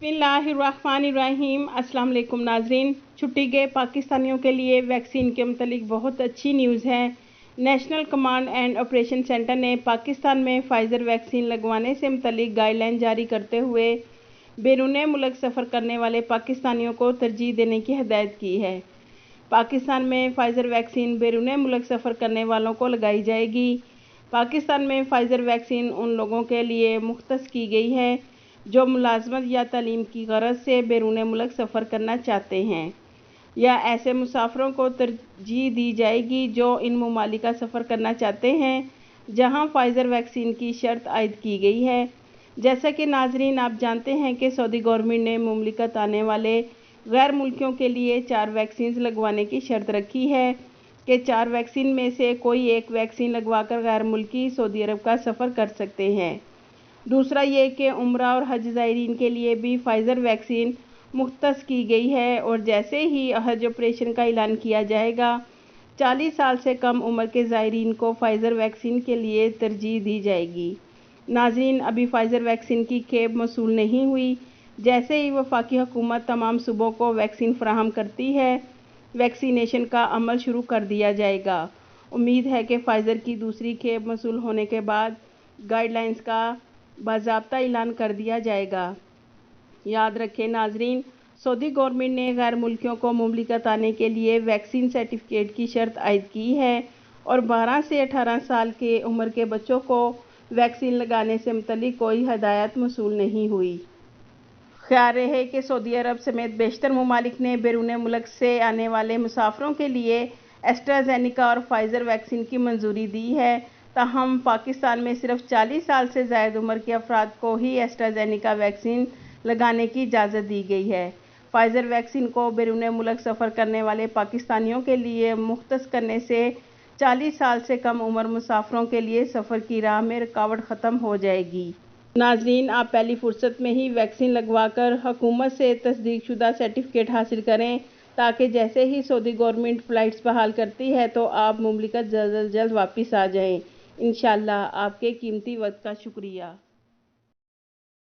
बिस्मिल्लाहिर्रहमानिर्रहीम। अस्सलाम वालेकुम नाजरीन। छुट्टी गए पाकिस्तानियों के लिए वैक्सीन के मुतलिक बहुत अच्छी न्यूज़ है। National command and operation centre ने पाकिस्तान में फाइज़र वैक्सीन लगवाने से मुतलिक गाइडलाइन जारी करते हुए बैरून मुल्क सफ़र करने वाले पाकिस्तानियों को तरजीह देने की हिदायत की है। पाकिस्तान में फाइज़र वैक्सीन बैरून मुल्क सफ़र करने वालों को लगाई जाएगी। पाकिस्तान में फाइज़र वैक्सीन उन लोगों के लिए मुख्तस की गई है जो मुलाजमत या तालीम की गरज से बैरून मुल्क सफ़र करना चाहते हैं, या ऐसे मुसाफिरों को तरजीह दी जाएगी जो इन ममालिक का सफ़र करना चाहते हैं जहां फाइज़र वैक्सीन की शर्त आयद की गई है। जैसा कि नाजरीन आप जानते हैं कि सऊदी गवर्नमेंट ने मुमलिकत आने वाले गैर मुल्कियों के लिए 4 वैक्सीन लगवाने की शर्त रखी है कि 4 वैक्सीन में से कोई एक वैक्सीन लगवाकर गैर मुल्की सऊदी अरब का सफ़र कर सकते हैं। दूसरा ये कि उम्रा और हज ज़ायरीन के लिए भी फाइज़र वैक्सीन मुख्तस की गई है, और जैसे ही हज ऑपरेशन का ऐलान किया जाएगा 40 साल से कम उम्र के ज़ायरीन को फाइज़र वैक्सीन के लिए तरजीह दी जाएगी। नाज़रीन, अभी फाइज़र वैक्सीन की खेप मौसूल नहीं हुई। जैसे ही वफाकी हुकूमत तमाम सूबों को वैक्सीन फराहम करती है, वैक्सीनेशन का अमल शुरू कर दिया जाएगा। उम्मीद है कि फाइज़र की दूसरी खेप मौसूल होने के बाद गाइडलाइंस का बाज़ाब्ता ऐलान कर दिया जाएगा। याद रखें नाजरीन, सऊदी गवर्नमेंट ने गैर मुल्कियों को मुमलिकत आने के लिए वैक्सीन सर्टिफिकेट की शर्त आयद की है, और 12 से 18 साल के उम्र के बच्चों को वैक्सीन लगाने से मुतल्लिक कोई हदायत मौसूल नहीं हुई। ख्याल रहे कि सऊदी अरब समेत बेशतर ममालिक ने बैरून मुल्क से आने वाले मुसाफिरों के लिए एस्ट्राजेनेका और फाइज़र वैक्सीन की मंजूरी दी है। ताहम पाकिस्तान में सिर्फ 40 साल से ज़ायद उम्र के अफराद को ही एस्ट्राजेनेका वैक्सीन लगाने की इजाज़त दी गई है। फाइज़र वैक्सीन को बैरून मुल्क सफ़र करने वाले पाकिस्तानियों के लिए मुख्तस करने से 40 साल से कम उम्र मुसाफिरों के लिए सफ़र की राह में रुकावट ख़त्म हो जाएगी। नाजरीन, आप पहली फुर्सत में ही वैक्सीन लगवाकर हुकूमत से तस्दीक शुदा सर्टिफिकेट हासिल करें, ताकि जैसे ही सऊदी गवर्नमेंट फ़्लाइट्स बहाल करती है तो आप मुमलिकत जल्द अज जल्द वापस आ जाएं। इंशाअल्लाह। आपके कीमती वक्त का शुक्रिया।